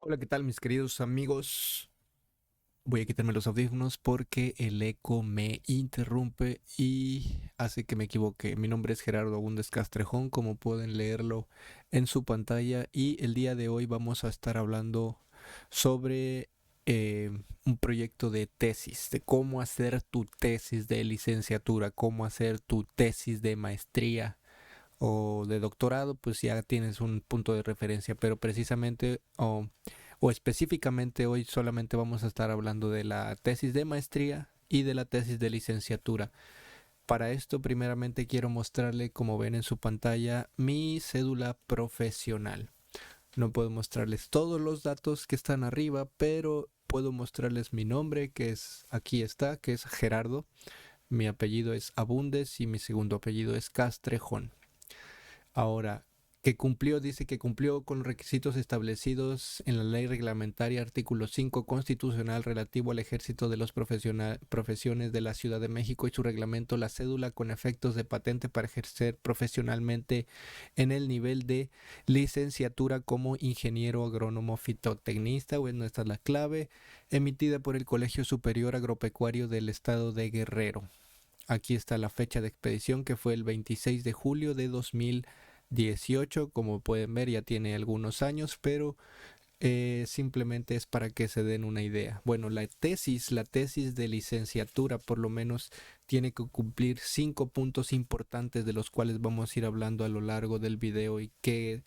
Hola, ¿qué tal mis queridos amigos? Voy a quitarme los audífonos porque el eco me interrumpe y hace que me equivoque. Mi nombre es Gerardo Agúndez Castrejón, como pueden leerlo en su pantalla, y el día de hoy vamos a estar hablando sobre eh, un proyecto de tesis, de cómo hacer tu tesis de licenciatura, cómo hacer tu tesis de maestría o de doctorado. Pues ya tienes un punto de referencia, pero precisamente o específicamente hoy solamente vamos a estar hablando de la tesis de maestría y de la tesis de licenciatura. Para esto, primeramente quiero mostrarle, como ven en su pantalla, mi cédula profesional. No puedo mostrarles todos los datos que están arriba, pero puedo mostrarles mi nombre, que es aquí está, que es Gerardo. Mi apellido es Abundes y mi segundo apellido es Castrejón. Ahora, que cumplió, dice que cumplió con los requisitos establecidos en la ley reglamentaria artículo 5 constitucional relativo al ejército de las profesiones de la Ciudad de México y su reglamento, la cédula con efectos de patente para ejercer profesionalmente en el nivel de licenciatura como ingeniero agrónomo fitotecnista. Bueno, esta es la clave, emitida por el Colegio Superior Agropecuario del Estado de Guerrero. Aquí está la fecha de expedición, que fue el 26 de julio de 2018. Como pueden ver, ya tiene algunos años, pero simplemente es para que se den una idea. Bueno, la tesis de licenciatura por lo menos tiene que cumplir 5 puntos importantes, de los cuales vamos a ir hablando a lo largo del video, y qué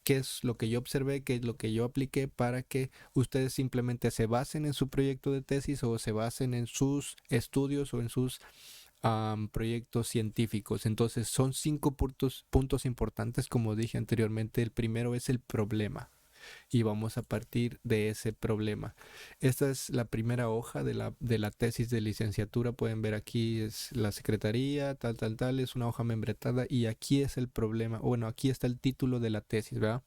es lo que yo observé, qué es lo que yo apliqué, para que ustedes simplemente se basen en su proyecto de tesis o se basen en sus estudios o en sus proyectos científicos. Entonces son 5 puntos importantes, como dije anteriormente. El primero es el problema y vamos a partir de ese problema. Esta es la primera hoja de la tesis de licenciatura. Pueden ver aquí es la secretaría, tal, es una hoja membretada, y aquí es el problema. Bueno, aquí está el título de la tesis, ¿verdad?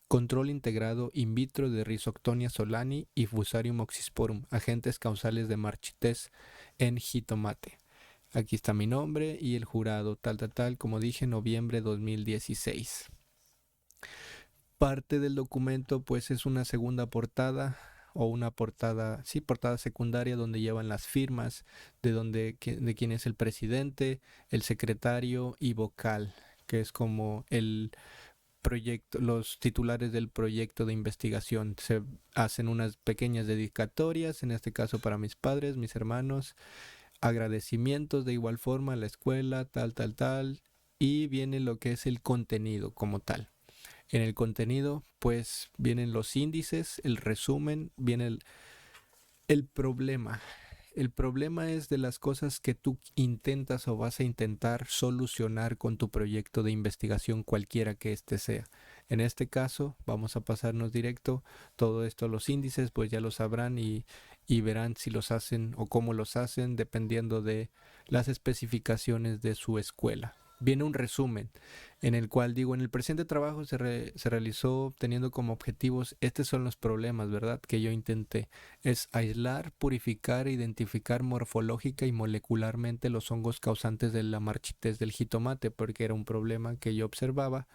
Control integrado in vitro de Rhizoctonia solani y Fusarium oxysporum, agentes causales de marchités en jitomate. Aquí está mi nombre y el jurado, como dije, noviembre 2016. Parte del documento pues es una segunda portada, o una portada, sí, portada secundaria, donde llevan las firmas de quién es el presidente, el secretario y vocal, que es como el proyecto, los titulares del proyecto de investigación. Se hacen unas pequeñas dedicatorias, en este caso para mis padres, mis hermanos, agradecimientos de igual forma a la escuela, y viene lo que es el contenido como tal. En el contenido, pues vienen los índices, el resumen, viene el problema. El problema es de las cosas que tú intentas o vas a intentar solucionar con tu proyecto de investigación, cualquiera que éste sea. En este caso, vamos a pasarnos directo todo esto a los índices, pues ya lo sabrán, y verán si los hacen o cómo los hacen, dependiendo de las especificaciones de su escuela. Viene un resumen en el cual digo, en el presente trabajo se realizó teniendo como objetivos, estos son los problemas, ¿verdad? Que yo intenté. Es aislar, purificar e identificar morfológica y molecularmente los hongos causantes de la marchitez del jitomate, porque era un problema que yo observaba,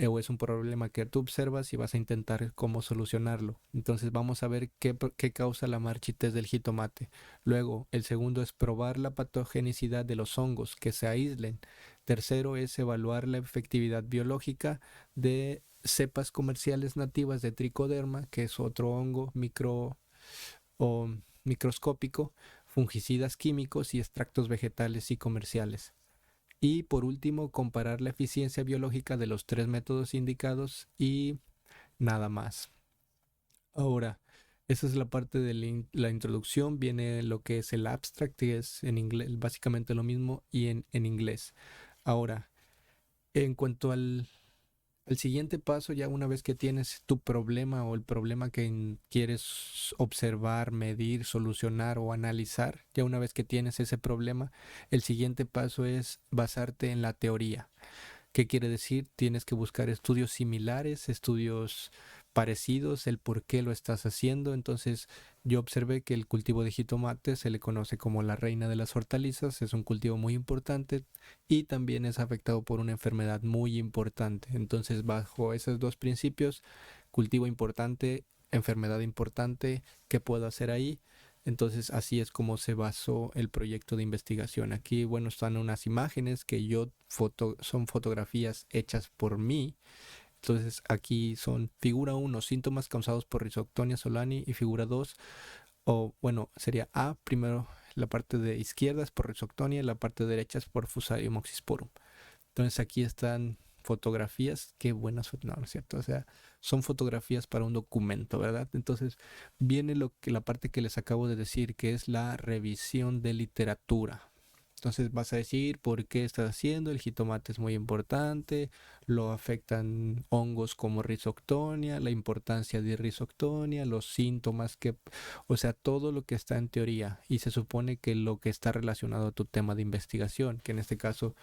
o es un problema que tú observas y vas a intentar cómo solucionarlo. Entonces vamos a ver qué causa la marchitez del jitomate. Luego, el segundo es probar la patogenicidad de los hongos, que se aíslen. Tercero es evaluar la efectividad biológica de cepas comerciales nativas de tricoderma, que es otro hongo o microscópico, fungicidas químicos y extractos vegetales y comerciales. Y por último, comparar la eficiencia biológica de los tres métodos indicados, y nada más. Ahora, esa es la parte de la introducción. Viene lo que es el abstract, que es en inglés, básicamente lo mismo, y en inglés. Ahora, en cuanto al siguiente paso, ya una vez que tienes tu problema o el problema que quieres observar, medir, solucionar o analizar, ya una vez que tienes ese problema, el siguiente paso es basarte en la teoría. ¿Qué quiere decir? Tienes que buscar estudios similares, estudios parecidos, el por qué lo estás haciendo. Entonces, yo observé que el cultivo de jitomate se le conoce como la reina de las hortalizas, es un cultivo muy importante y también es afectado por una enfermedad muy importante. Entonces, bajo esos dos principios, cultivo importante, enfermedad importante, ¿qué puedo hacer ahí? Entonces así es como se basó el proyecto de investigación. Aquí, bueno, están unas imágenes que son fotografías hechas por mí. Entonces aquí son figura uno, síntomas causados por Rhizoctonia solani, y figura 2, o bueno, sería A, primero la parte de izquierda es por Rhizoctonia y la parte derecha es por Fusarium oxysporum. Entonces aquí están fotografías, qué buenas, no, no es cierto, o sea, son fotografías para un documento, ¿verdad? Entonces viene la parte que les acabo de decir, que es la revisión de literatura. Entonces vas a decir por qué estás haciendo, el jitomate es muy importante, lo afectan hongos como Rhizoctonia, la importancia de Rhizoctonia, los síntomas o sea, todo lo que está en teoría y se supone que lo que está relacionado a tu tema de investigación, que en este caso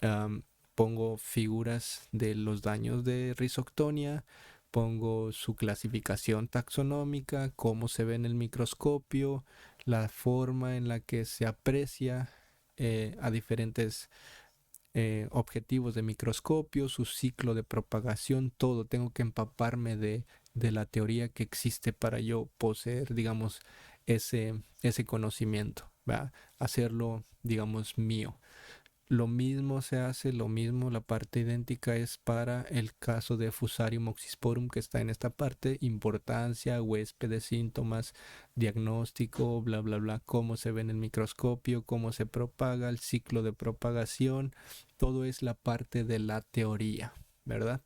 um, pongo figuras de los daños de Rhizoctonia, pongo su clasificación taxonómica, cómo se ve en el microscopio, la forma en la que se aprecia a diferentes objetivos de microscopio, su ciclo de propagación, todo. Tengo que empaparme de la teoría que existe para yo poseer, digamos, ese conocimiento, ¿va? Hacerlo, digamos, mío. Lo mismo se hace, lo mismo, la parte idéntica es para el caso de Fusarium oxysporum que está en esta parte, importancia, huésped de síntomas, diagnóstico, bla, bla, bla, cómo se ve en el microscopio, cómo se propaga, el ciclo de propagación, todo es la parte de la teoría, ¿verdad?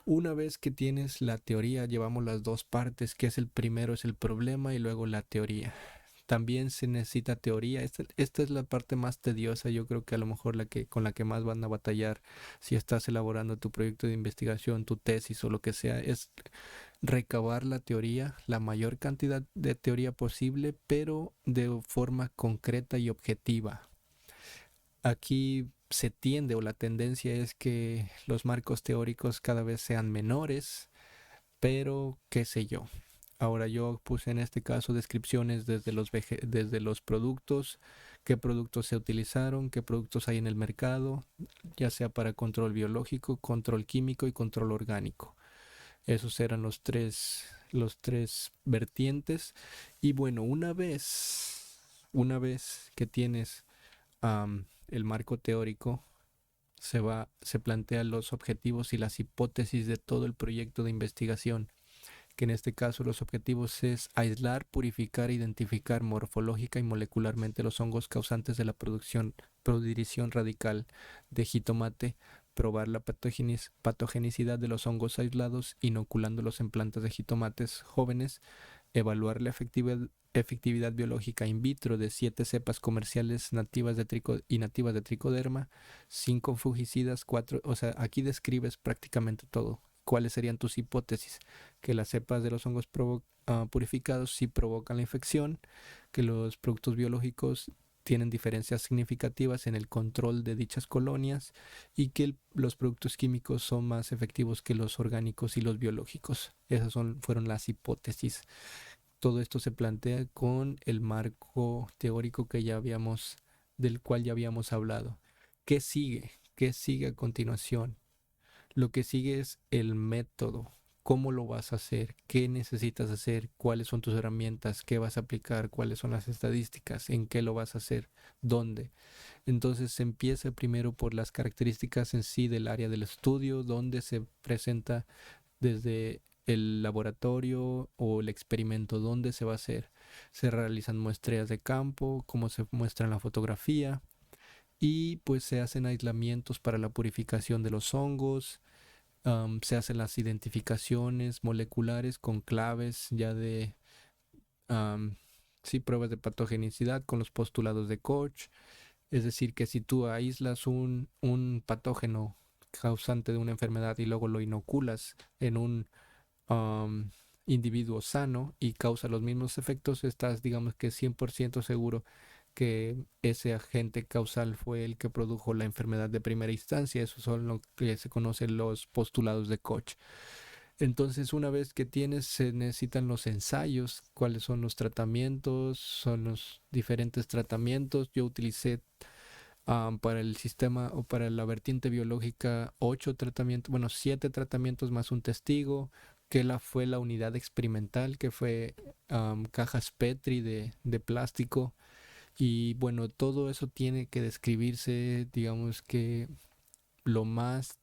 Una vez que tienes la teoría, llevamos las dos partes, que es el primero es el problema y luego la teoría. También se necesita teoría. Esta es la parte más tediosa, yo creo que a lo mejor con la que más van a batallar si estás elaborando tu proyecto de investigación, tu tesis o lo que sea, es recabar la teoría, la mayor cantidad de teoría posible, pero de forma concreta y objetiva. Aquí se tiende o la tendencia es que los marcos teóricos cada vez sean menores, pero qué sé yo. Ahora yo puse en este caso descripciones desde los productos, qué productos se utilizaron, qué productos hay en el mercado, ya sea para control biológico, control químico y control orgánico. Esos eran los tres vertientes. Y bueno, una vez que tienes el marco teórico, se plantean los objetivos y las hipótesis de todo el proyecto de investigación, que en este caso los objetivos es aislar, purificar, identificar morfológica y molecularmente los hongos causantes de la prodirición radical de jitomate, probar la patogenicidad de los hongos aislados, inoculándolos en plantas de jitomates jóvenes, evaluar la efectividad biológica in vitro de 7 cepas comerciales nativas y nativas de tricoderma, 5 fungicidas, 4, o sea, aquí describes prácticamente todo. ¿Cuáles serían tus hipótesis? Que las cepas de los hongos purificados sí provocan la infección, que los productos biológicos tienen diferencias significativas en el control de dichas colonias y que los productos químicos son más efectivos que los orgánicos y los biológicos. Fueron las hipótesis. Todo esto se plantea con el marco teórico del cual ya habíamos hablado. ¿Qué sigue? ¿Qué sigue a continuación? Lo que sigue es el método. ¿Cómo lo vas a hacer? ¿Qué necesitas hacer? ¿Cuáles son tus herramientas? ¿Qué vas a aplicar? ¿Cuáles son las estadísticas? ¿En qué lo vas a hacer? ¿Dónde? Entonces se empieza primero por las características en sí del área del estudio, donde se presenta desde el laboratorio o el experimento, dónde se va a hacer. Se realizan muestreas de campo, cómo se muestra en la fotografía, y pues se hacen aislamientos para la purificación de los hongos, se hacen las identificaciones moleculares con claves ya um, sí, pruebas de patogenicidad con los postulados de Koch. Es decir, que si tú aíslas un patógeno causante de una enfermedad y luego lo inoculas en un um, individuo sano y causa los mismos efectos, estás, digamos que 100% seguro que ese agente causal fue el que produjo la enfermedad de primera instancia. Eso son lo que se conocen los postulados de Koch. Entonces, una vez que se necesitan los ensayos, cuáles son los tratamientos, son los diferentes tratamientos. Yo utilicé para el sistema o para la vertiente biológica 8 tratamientos, bueno, 7 tratamientos más un testigo, fue la unidad experimental, que fue cajas Petri de plástico. Y bueno, todo eso tiene que describirse, digamos que lo más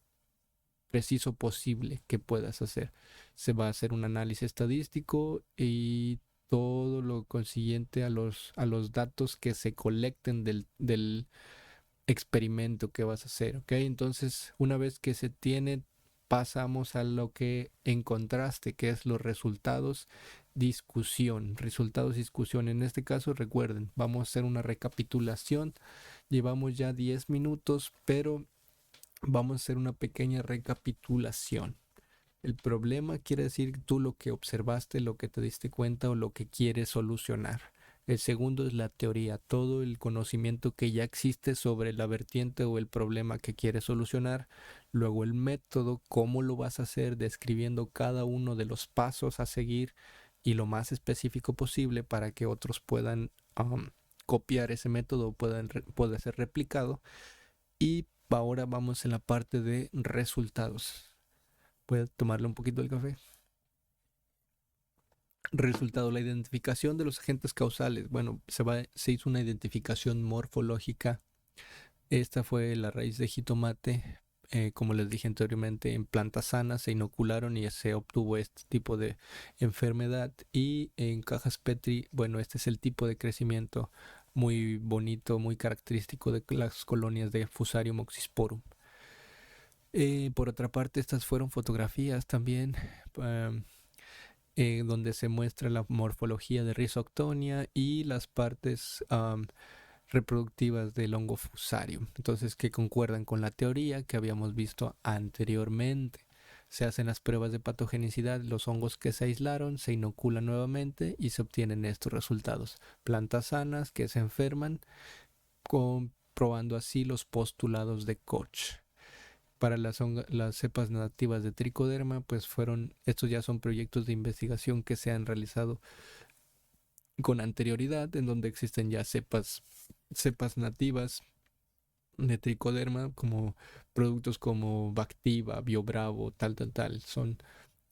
preciso posible que puedas hacer. Se va a hacer un análisis estadístico y todo lo consiguiente a los datos que se colecten del experimento que vas a hacer, ¿ok? Entonces, una vez que se tiene, pasamos a lo que encontraste, que es los resultados, discusión, resultados, discusión. En este caso, recuerden, vamos a hacer una recapitulación. Llevamos ya 10 minutos, pero vamos a hacer una pequeña recapitulación. El problema quiere decir tú lo que observaste, lo que te diste cuenta o lo que quieres solucionar. El segundo es la teoría, todo el conocimiento que ya existe sobre la vertiente o el problema que quieres solucionar. Luego el método, cómo lo vas a hacer, describiendo cada uno de los pasos a seguir y lo más específico posible para que otros puedan copiar ese método o pueda ser replicado. Y ahora vamos en la parte de resultados. Voy a tomarle un poquito del café. Resultado, la identificación de los agentes causales. Bueno, se hizo una identificación morfológica. Esta fue la raíz de jitomate. Como les dije anteriormente, en plantas sanas se inocularon y se obtuvo este tipo de enfermedad. Y en cajas Petri, bueno, este es el tipo de crecimiento muy bonito, muy característico de las colonias de Fusarium oxysporum. Por otra parte, estas fueron fotografías también, um, donde se muestra la morfología de Rhizoctonia y las partes reproductivas del hongo Fusarium. Entonces, que concuerdan con la teoría que habíamos visto anteriormente. Se hacen las pruebas de patogenicidad, los hongos que se aislaron se inoculan nuevamente y se obtienen estos resultados. Plantas sanas que se enferman, comprobando así los postulados de Koch. Para las cepas nativas de tricoderma, pues estos ya son proyectos de investigación que se han realizado con anterioridad, en donde existen ya cepas nativas de tricoderma, como productos como Bactiva, BioBravo, tal. Son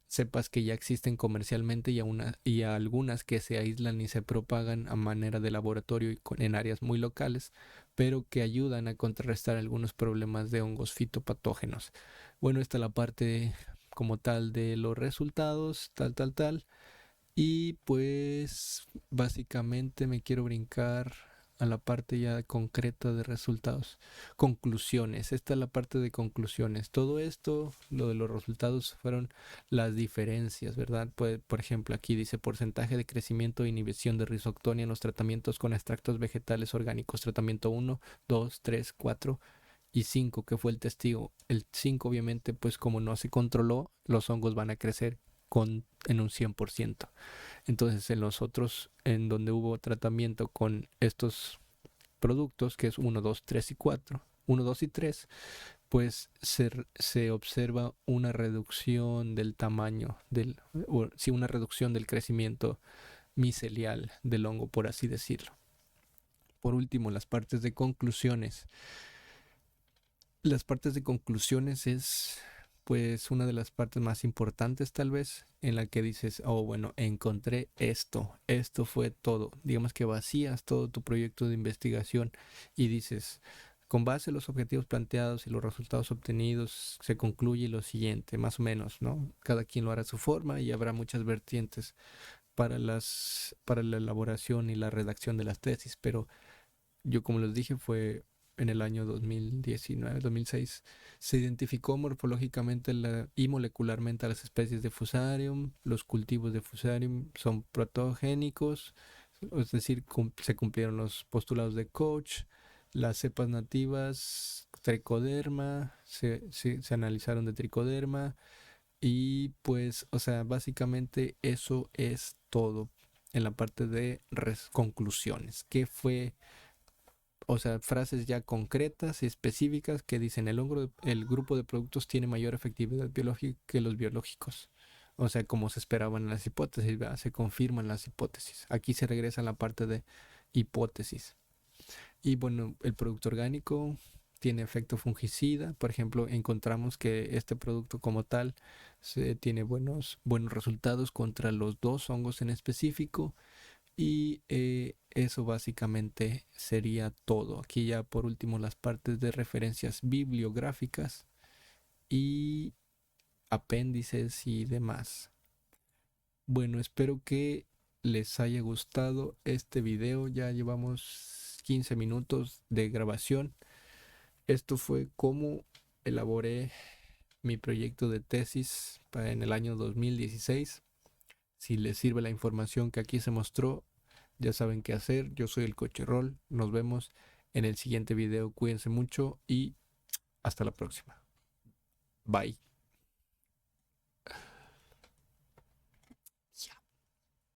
cepas que ya existen comercialmente y a algunas que se aíslan y se propagan a manera de laboratorio y en áreas muy locales, pero que ayudan a contrarrestar algunos problemas de hongos fitopatógenos. Bueno, esta es la parte como tal de los resultados, tal. Y pues básicamente me quiero brincar a la parte ya concreta de resultados. Conclusiones. Esta es la parte de conclusiones. Todo esto, lo de los resultados fueron las diferencias, ¿verdad? Pues, por ejemplo, aquí dice porcentaje de crecimiento e inhibición de Rhizoctonia en los tratamientos con extractos vegetales orgánicos. Tratamiento 1, 2, 3, 4 y 5, que fue el testigo. El 5 obviamente, pues como no se controló, los hongos van a crecer en un 100%. Entonces, en los otros, en donde hubo tratamiento con estos productos, que es 1, 2, 3 y 4, 1, 2 y 3, pues se observa una reducción del tamaño, sí, una reducción del crecimiento micelial del hongo, por así decirlo. Por último, las partes de conclusiones. Las partes de conclusiones es pues una de las partes más importantes tal vez, en la que dices, oh bueno, encontré esto fue todo. Digamos que vacías todo tu proyecto de investigación y dices, con base en los objetivos planteados y los resultados obtenidos, se concluye lo siguiente, más o menos, ¿no? Cada quien lo hará a su forma y habrá muchas vertientes para la elaboración y la redacción de las tesis, pero yo, como les dije, fue en el año 2019, 2006. Se identificó morfológicamente y molecularmente a las especies de Fusarium. Los cultivos de Fusarium son protogénicos, es decir, se cumplieron los postulados de Koch. Las cepas nativas, tricoderma, se analizaron de tricoderma. Y pues, o sea, básicamente eso es todo en la parte de conclusiones. ¿Qué fue? O sea, frases ya concretas y específicas que dicen el grupo de productos tiene mayor efectividad biológica que los biológicos. O sea, como se esperaban en las hipótesis, ¿verdad? Se confirman las hipótesis. Aquí se regresa a la parte de hipótesis. Y bueno, el producto orgánico tiene efecto fungicida. Por ejemplo, encontramos que este producto como tal tiene buenos resultados contra los dos hongos en específico. Y eso básicamente sería todo. Aquí ya por último las partes de referencias bibliográficas y apéndices y demás. Bueno, espero que les haya gustado este video. Ya llevamos 15 minutos de grabación. Esto fue cómo elaboré mi proyecto de tesis en el año 2016. Si les sirve la información que aquí se mostró, ya saben qué hacer. Yo soy el Coche Roll. Nos vemos en el siguiente video. Cuídense mucho y hasta la próxima. Bye.